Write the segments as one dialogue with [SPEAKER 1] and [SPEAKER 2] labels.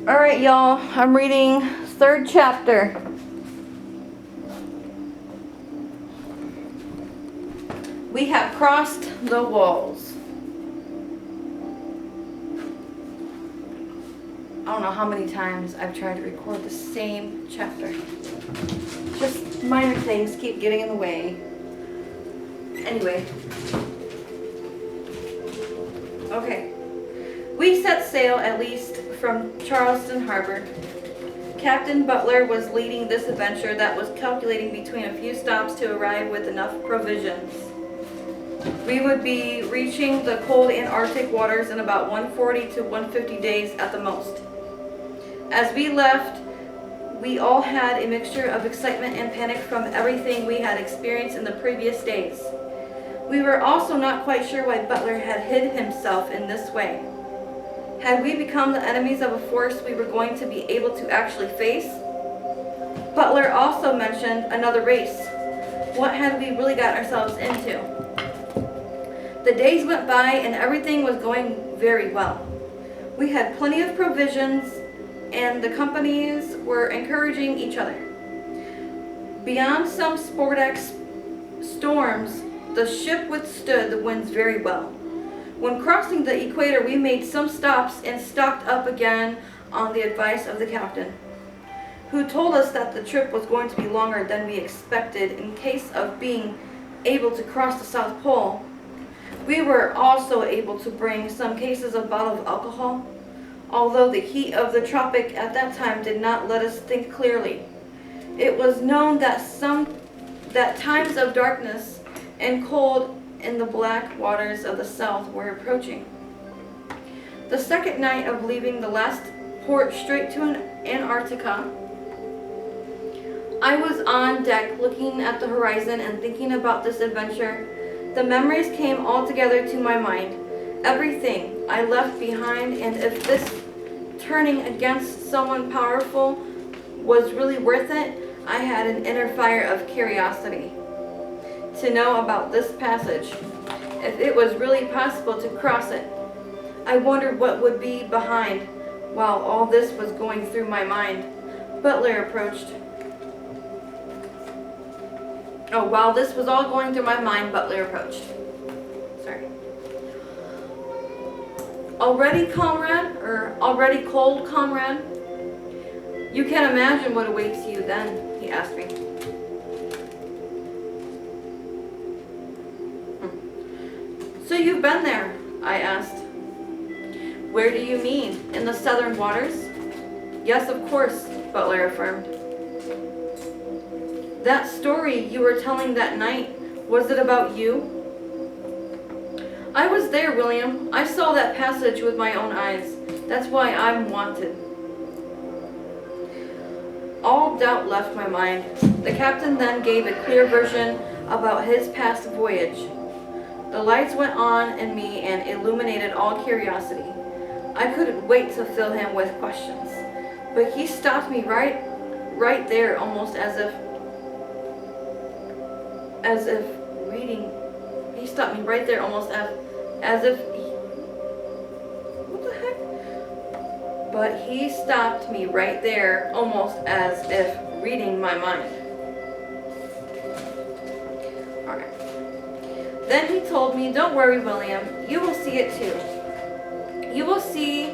[SPEAKER 1] Alright, y'all, I'm reading 3rd chapter. We have crossed the walls. I don't know how many times I've tried to record the same chapter. Just minor things keep getting in the way. Anyway. Okay. We set sail at least from Charleston Harbor. Captain Butler was leading this adventure that was calculating between a few stops to arrive with enough provisions. We would be reaching the cold Antarctic waters in about 140 to 150 days at the most. As we left, we all had a mixture of excitement and panic from everything we had experienced in the previous days. We were also not quite sure why Butler had hid himself in this way. Had we become the enemies of a force we were going to be able to actually face? Butler also mentioned another race. What had we really got ourselves into? The days went by and everything was going very well. We had plenty of provisions and the companies were encouraging each other. Beyond some sporadic storms, the ship withstood the winds very well. When crossing the equator, we made some stops and stocked up again on the advice of the captain, who told us that the trip was going to be longer than we expected in case of being able to cross the South Pole. We were also able to bring some cases of bottled alcohol, although the heat of the tropic at that time did not let us think clearly. It was known that times of darkness and cold in the black waters of the South were approaching. The second night of leaving the last port straight to Antarctica, I was on deck looking at the horizon and thinking about this adventure. The memories came all together to my mind. Everything I left behind, and if this turning against someone powerful was really worth it, I had an inner fire of curiosity to know about this passage, if it was really possible to cross it. I wondered what would be behind while all this was going through my mind. Butler approached. While this was all going through my mind, Butler approached. Sorry. Already, comrade? Or already cold, comrade? You can't imagine what awaits you then, he asked me. So you've been there, I asked. Where do you mean? In the southern waters? Yes, of course, Butler affirmed. That story you were telling that night, was it about you? I was there, William. I saw that passage with my own eyes. That's why I'm wanted. All doubt left my mind. The captain then gave a clear version about his past voyage. The lights went on in me and illuminated all curiosity. I couldn't wait to fill him with questions, but he stopped me right there, almost as if reading. He stopped me right there, almost as if. What the heck? But he stopped me right there, almost as if reading my mind. Alright. Then he told me, don't worry, William, you will see it too. You will see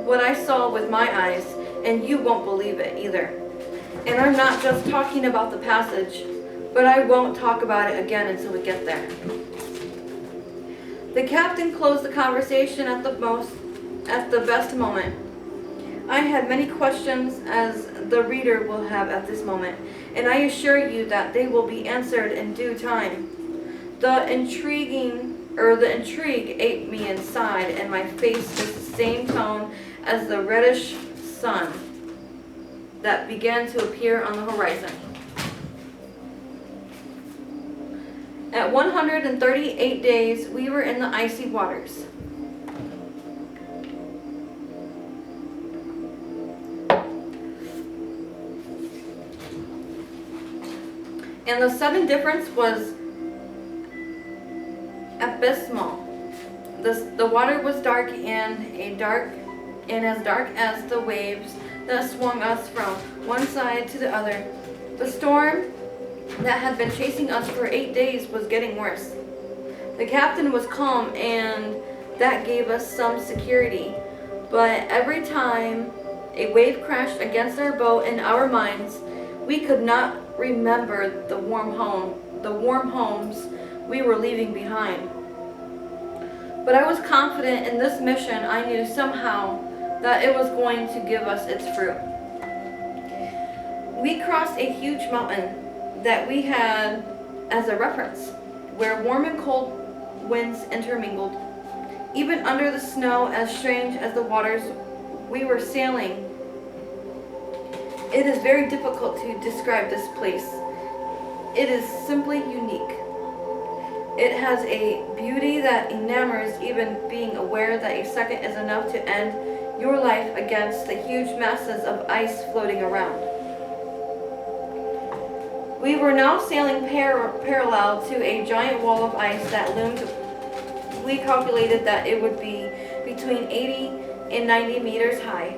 [SPEAKER 1] what I saw with my eyes, and you won't believe it either. And I'm not just talking about the passage, but I won't talk about it again until we get there. The captain closed the conversation at the best moment. I had many questions, as the reader will have at this moment, and I assure you that they will be answered in due time. The intrigue ate me inside, and my face was the same tone as the reddish sun that began to appear on the horizon. At 138 days, we were in the icy waters. And the sudden difference was abysmal. The water was dark and a dark and as dark as the waves that swung us from one side to the other. The storm that had been chasing us for 8 days was getting worse. The captain was calm, and that gave us some security, but every time a wave crashed against our boat, in our minds, we could not remember the warm homes we were leaving behind. But I was confident in this mission. I knew somehow that it was going to give us its fruit. We crossed a huge mountain that we had as a reference, where warm and cold winds intermingled. Even under the snow, as strange as the waters we were sailing, it is very difficult to describe this place. It is simply unique. It has a beauty that enamors, even being aware that a second is enough to end your life against the huge masses of ice floating around. We were now sailing parallel to a giant wall of ice that loomed. We calculated that it would be between 80 and 90 meters high,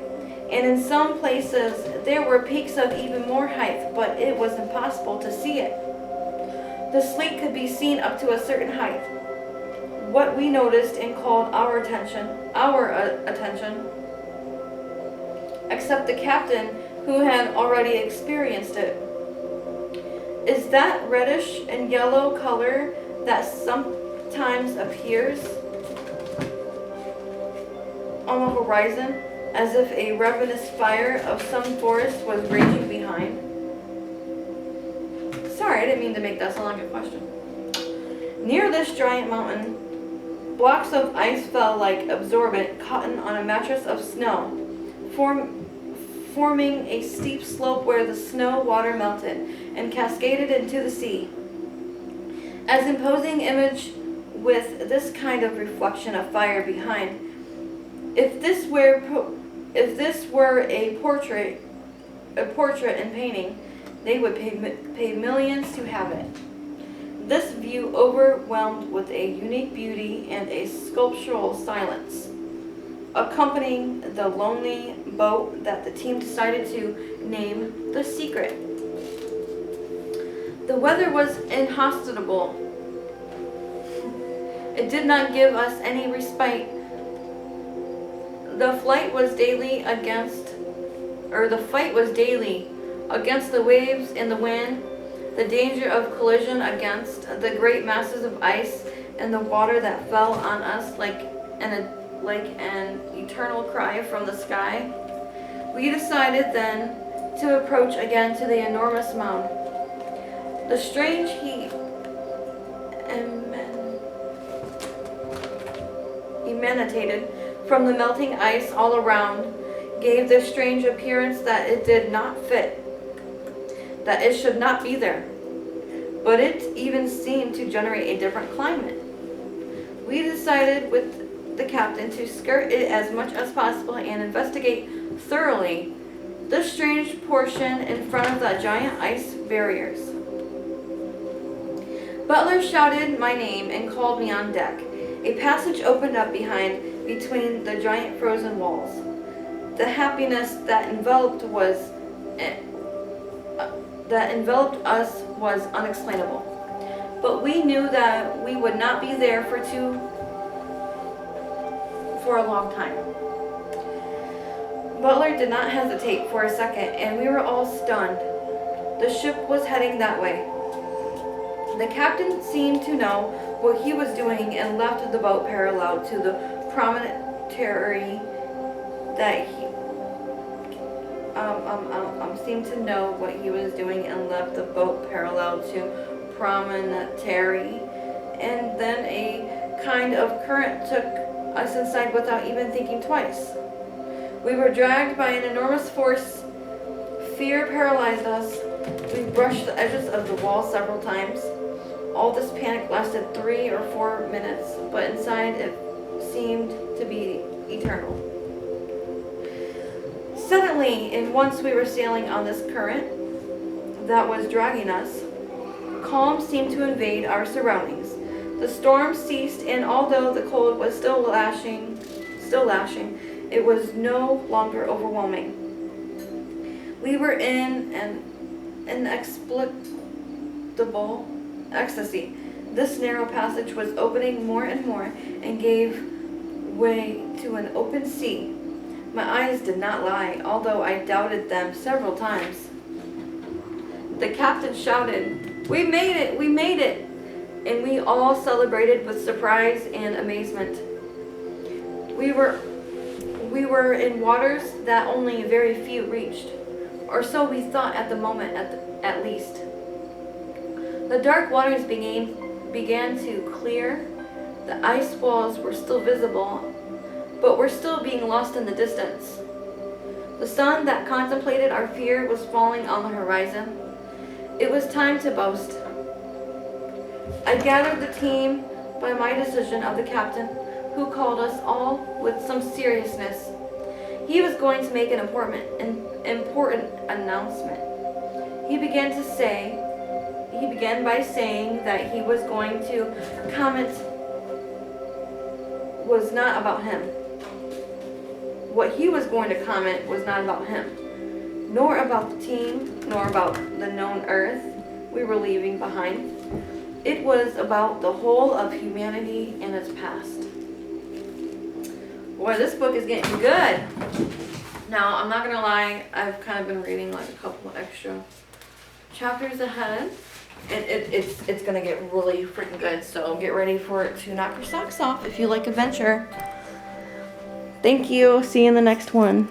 [SPEAKER 1] and in some places there were peaks of even more height, but it was impossible to see it. The sleet could be seen up to a certain height. What we noticed and called our attention, except the captain, who had already experienced it, is that reddish and yellow color that sometimes appears on the horizon, as if a ravenous fire of some forest was raging behind. Sorry, I didn't mean to make that sound like a question. Near this giant mountain, blocks of ice fell like absorbent cotton on a mattress of snow, forming a steep slope where the snow water melted and cascaded into the sea. As imposing image with this kind of reflection of fire behind. If this were a portrait and painting, they would pay millions to have it. This view overwhelmed with a unique beauty and a sculptural silence, accompanying the lonely boat that the team decided to name The Secret. The weather was inhospitable. It did not give us any respite. The fight was daily against the waves and the wind, the danger of collision against the great masses of ice and the water that fell on us like an eternal cry from the sky. We decided then to approach again to the enormous mound. The strange heat emanated from the melting ice all around, gave the strange appearance that it did not fit, that it should not be there, but it even seemed to generate a different climate. We decided with the captain to skirt it as much as possible and investigate thoroughly the strange portion in front of the giant ice barriers. Butler shouted my name and called me on deck. A passage opened up between the giant frozen walls. The happiness that enveloped us was unexplainable. But we knew that we would not be there for a long time. Butler did not hesitate for a second, and we were all stunned. The ship was heading that way. The captain seemed to know what he was doing and left the boat parallel to the promontory that seemed to know what he was doing and left the boat parallel to promontory, and then a kind of current took us inside without even thinking twice. We were dragged by an enormous force. Fear paralyzed us. We brushed the edges of the wall several times. All this panic lasted 3 or 4 minutes, but inside it seemed to be eternal. Suddenly, and once we were sailing on this current that was dragging us, calm seemed to invade our surroundings. The storm ceased, and although the cold was still lashing, It was no longer overwhelming. We were in an inexplicable ecstasy. This narrow passage was opening more and more and gave way to an open sea. My eyes did not lie, although I doubted them several times. The captain shouted, "We made it! We made it!" And we all celebrated with surprise and amazement. We were in waters that only very few reached, or so we thought at the moment at least. The dark waters began to clear. The ice walls were still visible, but were still being lost in the distance. The sun that contemplated our fear was falling on the horizon. It was time to boast. I gathered the team by my decision of the captain, who called us all with some seriousness. He was going to make an important announcement. He began by saying that he was going to comment was not about him. What he was going to comment was not about him, nor about the team, nor about the known earth we were leaving behind. It was about the whole of humanity and its past. Boy, this book is getting good. Now, I'm not gonna lie, I've kind of been reading like a couple extra chapters ahead. And it's gonna get really freaking good, so get ready for it to knock your socks off if you like adventure. Thank you. See you in the next one.